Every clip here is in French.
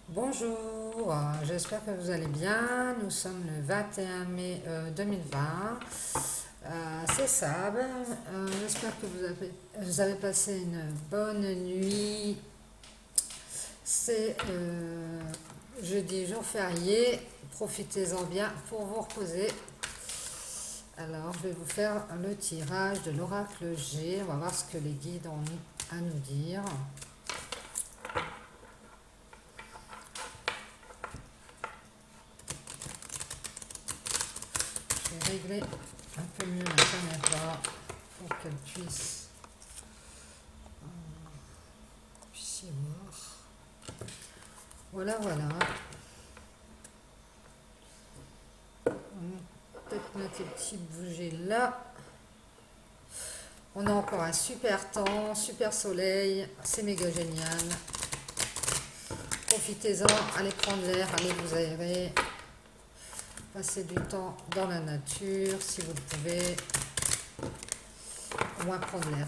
Bonjour, j'espère que vous allez bien. Nous sommes le 21 mai 2020. C'est Sab. J'espère que vous avez passé une bonne nuit. C'est jeudi, jour férié. Profitez-en bien pour vous reposer. Alors, je vais vous faire le tirage de l'oracle G. On va voir ce que les guides ont à nous dire. Je vais régler un peu mieux la caméra pour qu'elle puisse y voir. Voilà, voilà. On va peut-être mettre les petits bougies là. On a encore un super temps, super soleil. C'est méga génial. Profitez-en, allez prendre l'air, allez vous aérer. Passez du temps dans la nature si vous le pouvez. Au moins prendre l'air.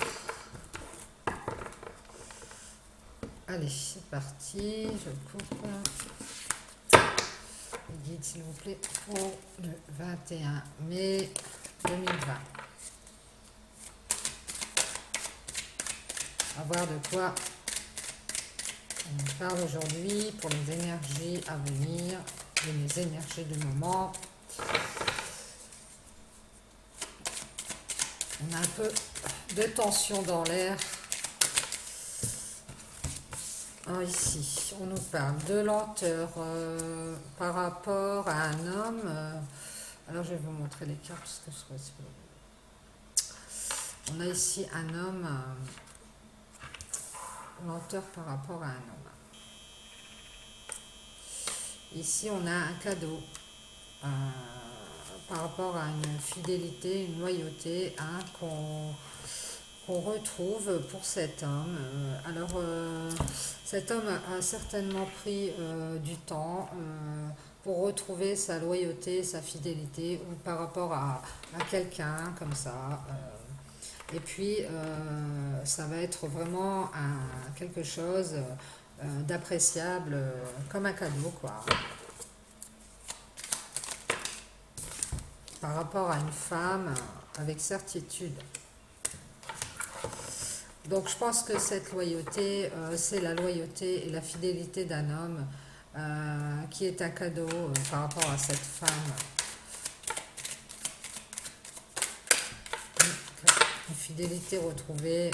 Allez, c'est parti. Je coupe. Guide s'il vous plaît pour le 21 mai 2020. On va voir de quoi on parle aujourd'hui pour les énergies à venir et les énergies du moment. On a un peu de tension dans l'air. Ici, on nous parle de lenteur par rapport à un homme. Alors, je vais vous montrer les cartes parce que je trouve que on a ici un homme, lenteur par rapport à un homme. Ici, on a un cadeau par rapport à une fidélité, une loyauté qu'on retrouve pour cet homme. Cet homme a certainement pris du temps pour retrouver sa loyauté, sa fidélité ou par rapport à quelqu'un comme ça. Et puis, ça va être vraiment quelque chose d'appréciable, comme un cadeau, quoi. Par rapport à une femme, avec certitude. Donc je pense que cette loyauté, c'est la loyauté et la fidélité d'un homme qui est un cadeau par rapport à cette femme. Une fidélité retrouvée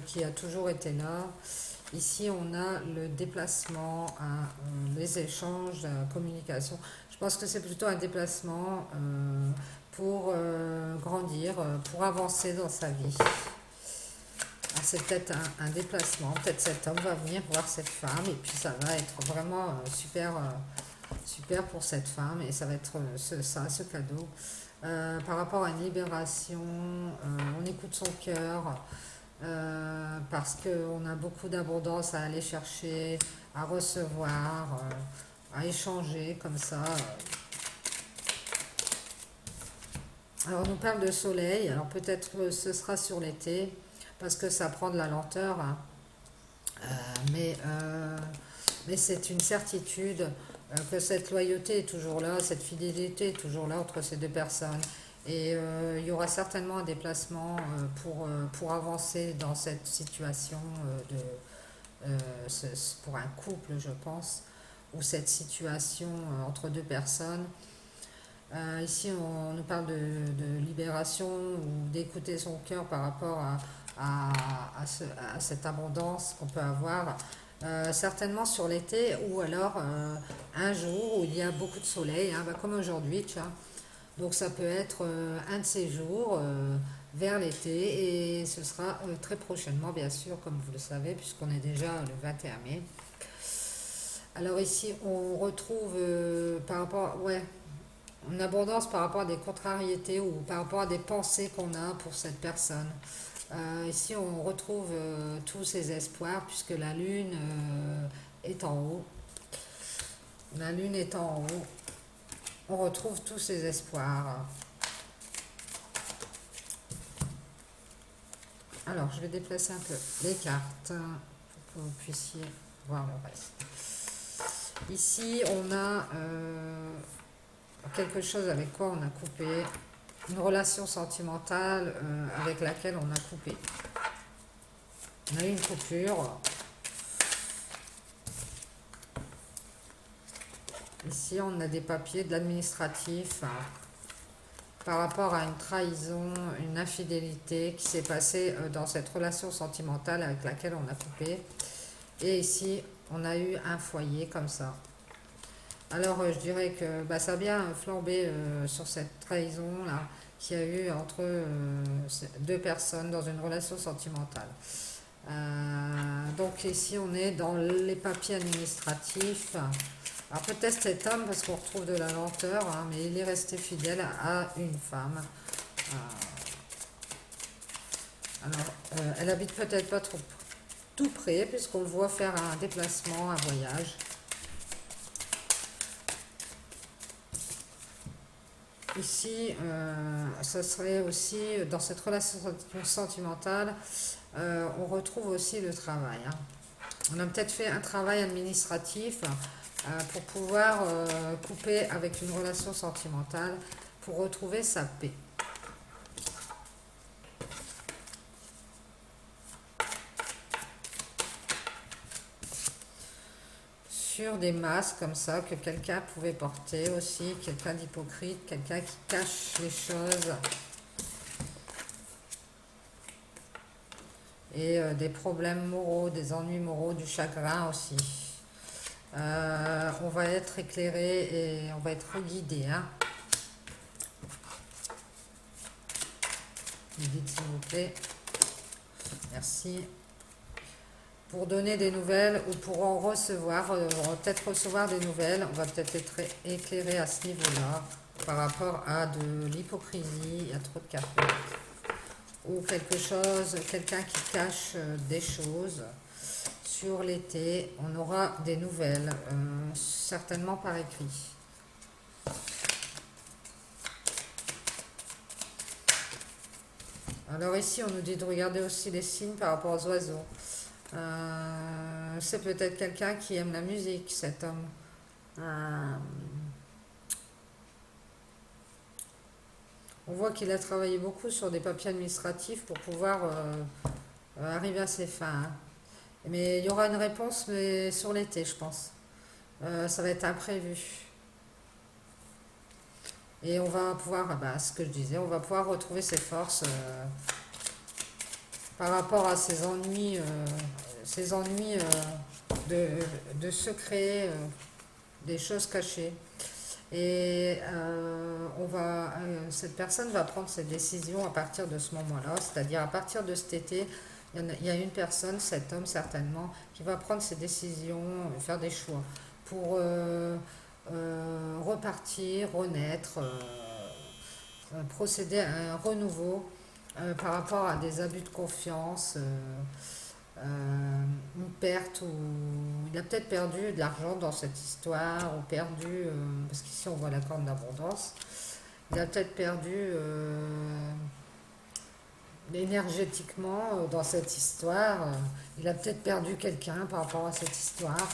qui a toujours été là. Ici, on a le déplacement, les échanges, la communication. Je pense que c'est plutôt un déplacement pour grandir, pour avancer dans sa vie. C'est peut-être un déplacement, peut-être cet homme va venir voir cette femme et puis ça va être vraiment super pour cette femme et ça va être ce cadeau. Par rapport à une libération, on écoute son cœur parce qu'on a beaucoup d'abondance à aller chercher, à recevoir, à échanger comme ça. Alors on nous parle de soleil, alors peut-être que ce sera sur l'été parce que ça prend de la lenteur, hein. Mais c'est une certitude que cette loyauté est toujours là, cette fidélité est toujours là entre ces deux personnes. Et il y aura certainement un déplacement pour avancer dans cette situation pour un couple, je pense, ou cette situation entre deux personnes. Ici, on nous parle de libération ou d'écouter son cœur par rapport à cette abondance qu'on peut avoir. Certainement sur l'été ou alors un jour où il y a beaucoup de soleil, hein, comme aujourd'hui, tu vois. Donc ça peut être un de ces jours vers l'été et ce sera très prochainement, bien sûr, comme vous le savez, puisqu'on est déjà le 21 mai. Alors ici, on retrouve par rapport, ouais, une abondance par rapport à des contrariétés ou par rapport à des pensées qu'on a pour cette personne. Ici, on retrouve tous ces espoirs puisque la lune est en haut. La lune est en haut. On retrouve tous ces espoirs. Alors, je vais déplacer un peu les cartes pour que vous puissiez voir le reste. Ici, on a quelque chose avec quoi on a coupé, une relation sentimentale avec laquelle on a coupé. On a eu une coupure. Ici, on a des papiers de l'administratif par rapport à une trahison, une infidélité qui s'est passée dans cette relation sentimentale avec laquelle on a coupé. Et ici, on a eu un foyer comme ça. Alors, je dirais que ça a bien flambé sur cette trahison-là qu'il y a eu entre deux personnes dans une relation sentimentale. Donc ici, on est dans les papiers administratifs. Alors peut-être cet homme, parce qu'on retrouve de la lenteur, hein, mais il est resté fidèle à une femme. Elle habite peut-être pas trop tout près, puisqu'on le voit faire un déplacement, un voyage. Ici, ce serait aussi, dans cette relation sentimentale, on retrouve aussi le travail. Hein. On a peut-être fait un travail administratif pour pouvoir couper avec une relation sentimentale, pour retrouver sa paix. Sur des masques comme ça que quelqu'un pouvait porter aussi, quelqu'un d'hypocrite, quelqu'un qui cache les choses. Et des problèmes moraux, des ennuis moraux, du chagrin aussi. On va être éclairé et on va être guidé. Hein. Guide s'il vous plaît. Merci. Pour donner des nouvelles ou pour en recevoir, on va peut-être recevoir des nouvelles, on va peut-être être éclairé à ce niveau-là par rapport à de l'hypocrisie, à trop de café. Ou quelque chose, quelqu'un qui cache des choses. Sur l'été, on aura des nouvelles, certainement par écrit. Alors ici, on nous dit de regarder aussi les signes par rapport aux oiseaux. C'est peut-être quelqu'un qui aime la musique, cet homme. On voit qu'il a travaillé beaucoup sur des papiers administratifs pour pouvoir arriver à ses fins. Hein. Mais il y aura une réponse mais sur l'été, je pense. Ça va être imprévu. Et on va pouvoir, ce que je disais, on va pouvoir retrouver ses forces par rapport à ces ennuis de secrets, des choses cachées. Et cette personne va prendre ses décisions à partir de ce moment-là, c'est-à-dire à partir de cet été, il y a une personne, cet homme certainement, qui va prendre ses décisions, faire des choix pour repartir, renaître, procéder à un renouveau par rapport à des abus de confiance, une perte, ou il a peut-être perdu de l'argent dans cette histoire, ou perdu, parce qu'ici on voit la corne d'abondance, il a peut-être perdu énergétiquement dans cette histoire, il a peut-être perdu quelqu'un par rapport à cette histoire,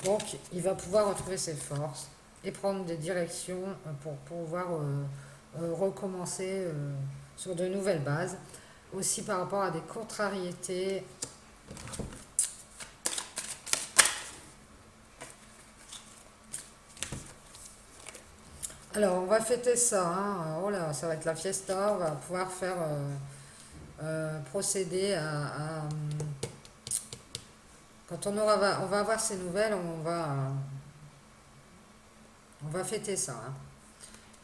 donc il va pouvoir retrouver ses forces et prendre des directions pour pouvoir recommencer sur de nouvelles bases, aussi par rapport à des contrariétés. Alors, on va fêter ça. Hein. Oh là, ça va être la fiesta. On va pouvoir faire procéder quand on va avoir ces nouvelles, on va fêter ça.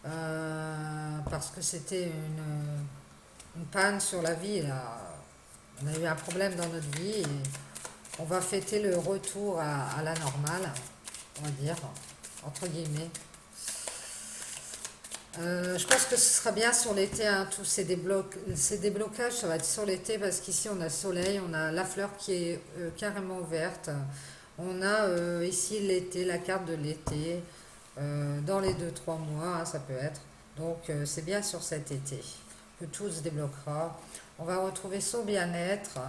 Hein. Parce que c'était une panne sur la vie. Là. On a eu un problème dans notre vie et on va fêter le retour à la normale, on va dire, entre guillemets. Je pense que ce sera bien sur l'été, hein, tous ces déblocages, ça va être sur l'été parce qu'ici on a le soleil, on a la fleur qui est carrément verte, on a ici l'été, la carte de l'été, dans les 2-3 mois, hein, ça peut être. Donc c'est bien sur cet été que tout se débloquera. On va retrouver son bien-être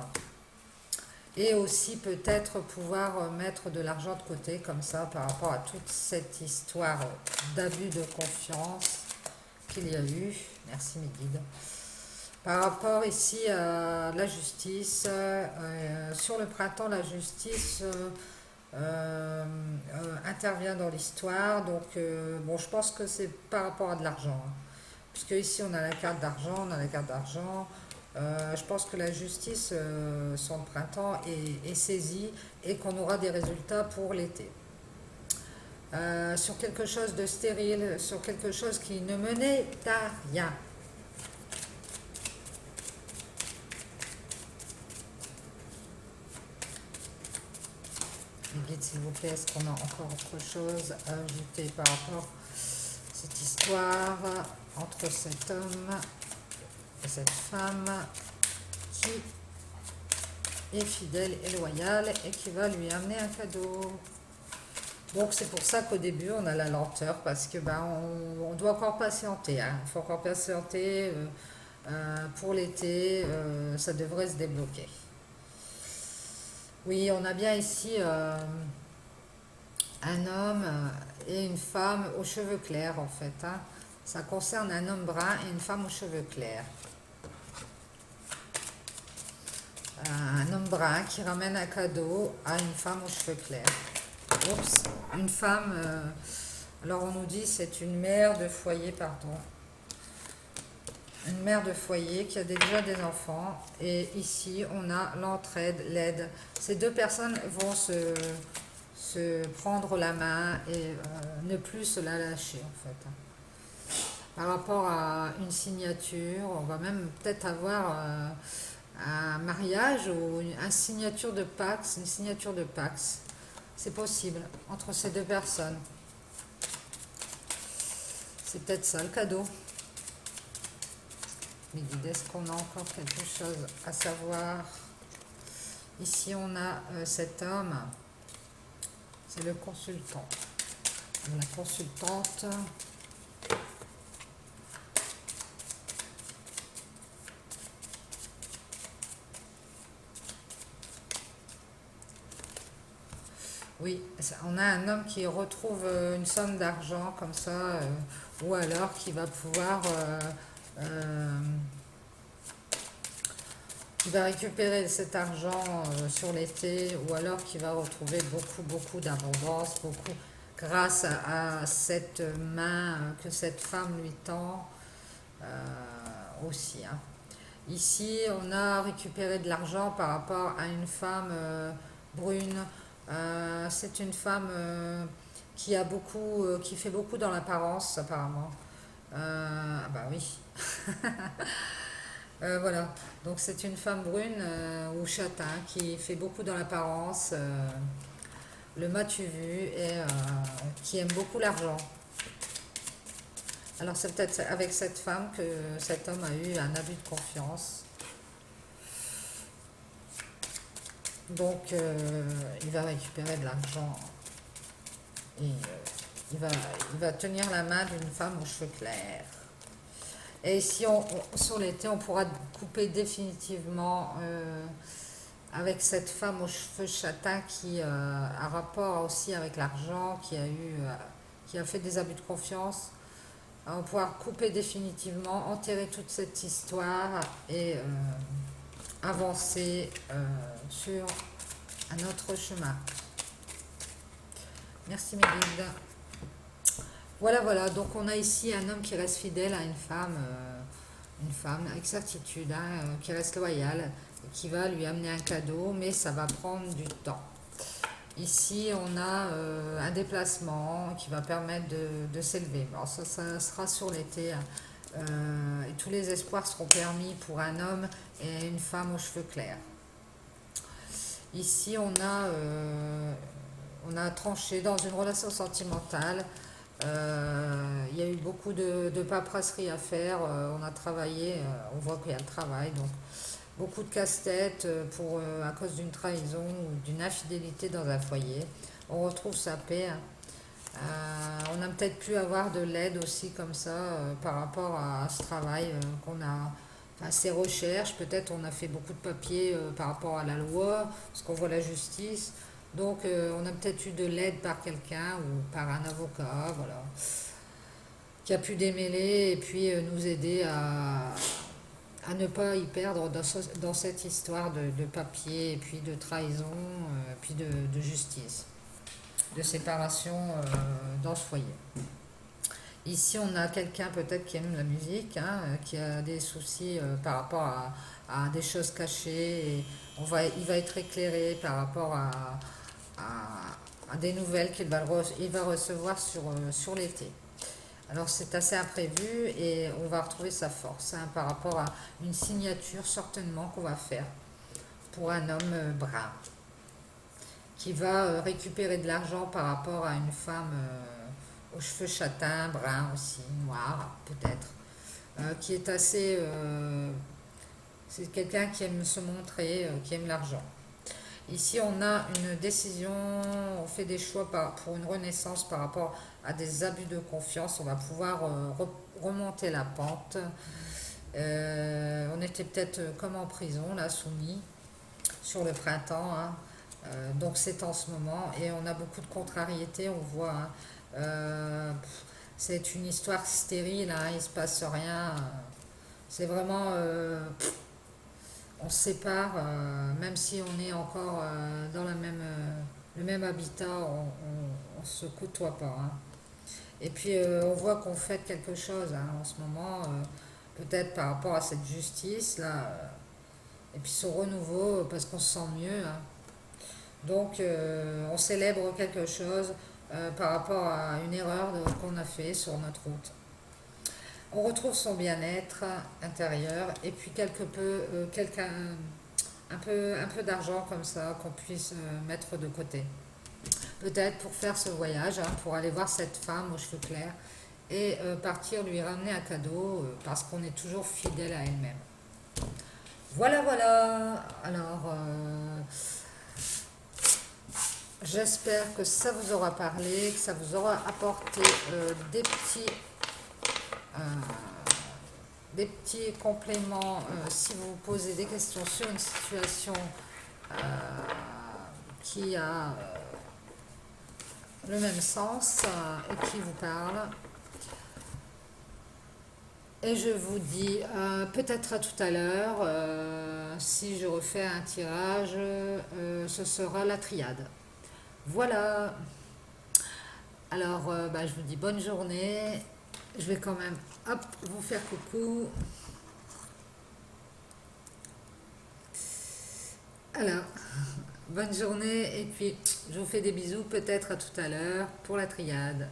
Et aussi peut-être pouvoir mettre de l'argent de côté comme ça par rapport à toute cette histoire d'abus de confiance qu'il y a eu. Merci mes guides. Par rapport ici à la justice, sur le printemps, la justice intervient dans l'histoire. Donc, bon, je pense que c'est par rapport à de l'argent, hein. Puisque ici, on a la carte d'argent, on a la carte d'argent. Je pense que la justice, sur le printemps, est saisie et qu'on aura des résultats pour l'été. Sur quelque chose de stérile, sur quelque chose qui ne menait à rien. Les guides, s'il vous plaît, est-ce qu'on a encore autre chose à ajouter par rapport à cette histoire entre cet homme et cette femme qui est fidèle et loyale et qui va lui amener un cadeau? Donc c'est pour ça qu'au début on a la lenteur parce que on doit encore patienter, hein. Il faut encore patienter pour l'été, ça devrait se débloquer. Oui, on a bien ici un homme et une femme aux cheveux clairs en fait, hein. Ça concerne un homme brun et une femme aux cheveux clairs. Un homme brun qui ramène un cadeau à une femme aux cheveux clairs. Oups, une femme, alors on nous dit c'est une mère de foyer, pardon. Une mère de foyer qui a déjà des enfants. Et ici, on a l'entraide, l'aide. Ces deux personnes vont se prendre la main et ne plus se la lâcher en fait. Par rapport à une signature, on va même peut-être avoir un mariage ou une signature de Pax, une signature de Pax. C'est possible entre ces deux personnes. C'est peut-être ça le cadeau. Mais guides, est-ce qu'on a encore quelque chose à savoir? Ici, on a cet homme. C'est le consultant. La consultante. Oui, on a un homme qui retrouve une somme d'argent comme ça, ou alors qui va pouvoir, qui va récupérer cet argent sur l'été, ou alors qui va retrouver beaucoup d'abondance, beaucoup grâce à cette main que cette femme lui tend aussi, hein. Ici, on a récupéré de l'argent par rapport à une femme brune. C'est une femme qui a beaucoup, qui fait beaucoup dans l'apparence apparemment. Ah bah oui. Voilà. Donc c'est une femme brune ou châtain qui fait beaucoup dans l'apparence. Le m'as-tu vu et qui aime beaucoup l'argent. Alors c'est peut-être avec cette femme que cet homme a eu un abus de confiance. Donc il va récupérer de l'argent et il va tenir la main d'une femme aux cheveux clairs. Et si sur l'été, on pourra couper définitivement avec cette femme aux cheveux châtains qui a rapport aussi avec l'argent, qui a fait des abus de confiance. On va pouvoir couper définitivement, enterrer toute cette histoire et avancer sur un autre chemin. Merci mes guides. Voilà, donc on a ici un homme qui reste fidèle à une femme avec certitude, hein, qui reste loyale, qui va lui amener un cadeau, mais ça va prendre du temps. Ici, on a un déplacement qui va permettre de s'élever. Alors ça sera sur l'été, hein, et tous les espoirs seront permis pour un homme et une femme aux cheveux clairs. Ici, on a tranché dans une relation sentimentale. Il y a eu beaucoup de paperasserie à faire. On a travaillé, on voit qu'il y a le travail. Donc, beaucoup de casse-tête à cause d'une trahison ou d'une infidélité dans un foyer. On retrouve sa paix, hein. On a peut-être pu avoir de l'aide aussi comme ça par rapport à ce travail qu'on a. ses recherches. Peut-être on a fait beaucoup de papiers par rapport à la loi, parce qu'on voit la justice. Donc on a peut-être eu de l'aide par quelqu'un ou par un avocat, voilà, qui a pu démêler et puis nous aider à ne pas y perdre dans cette histoire de papier et puis de trahison, puis de justice, de séparation dans le foyer. Ici, on a quelqu'un peut-être qui aime la musique, hein, qui a des soucis par rapport à des choses cachées. Et il va être éclairé par rapport à des nouvelles il va recevoir sur l'été. Alors c'est assez imprévu et on va retrouver sa force hein, par rapport à une signature certainement qu'on va faire pour un homme brun qui va récupérer de l'argent par rapport à une femme aux cheveux châtains, bruns aussi, noirs peut-être, qui est assez... c'est quelqu'un qui aime se montrer, qui aime l'argent. Ici, on a une décision, on fait des choix pour une renaissance par rapport à des abus de confiance. On va pouvoir remonter la pente. On était peut-être comme en prison, là, soumis, sur le printemps. Hein. Donc c'est en ce moment. Et on a beaucoup de contrariétés, on voit. Hein. C'est une histoire stérile, hein, il ne se passe rien. C'est vraiment... on se sépare, même si on est encore dans le même habitat, on ne se côtoie pas. Hein. Et puis on voit qu'on fait quelque chose hein, en ce moment, peut-être par rapport à cette justice là, et puis ce renouveau, parce qu'on se sent mieux. Hein. Donc on célèbre quelque chose par rapport à une erreur qu'on a fait sur notre route. On retrouve son bien-être intérieur et puis un peu d'argent comme ça qu'on puisse mettre de côté. Peut-être pour faire ce voyage, hein, pour aller voir cette femme aux cheveux clairs et partir lui ramener un cadeau parce qu'on est toujours fidèle à elle-même. Voilà, voilà. Alors, j'espère que ça vous aura parlé, que ça vous aura apporté euh, des petits compléments si vous vous posez des questions sur une situation euh, qui a le même sens et qui vous parle. Et je vous dis peut-être à tout à l'heure, si je refais un tirage, ce sera la triade. Voilà. Alors, je vous dis bonne journée. Je vais quand même vous faire coucou. Alors, bonne journée et puis je vous fais des bisous, peut-être à tout à l'heure pour la triade.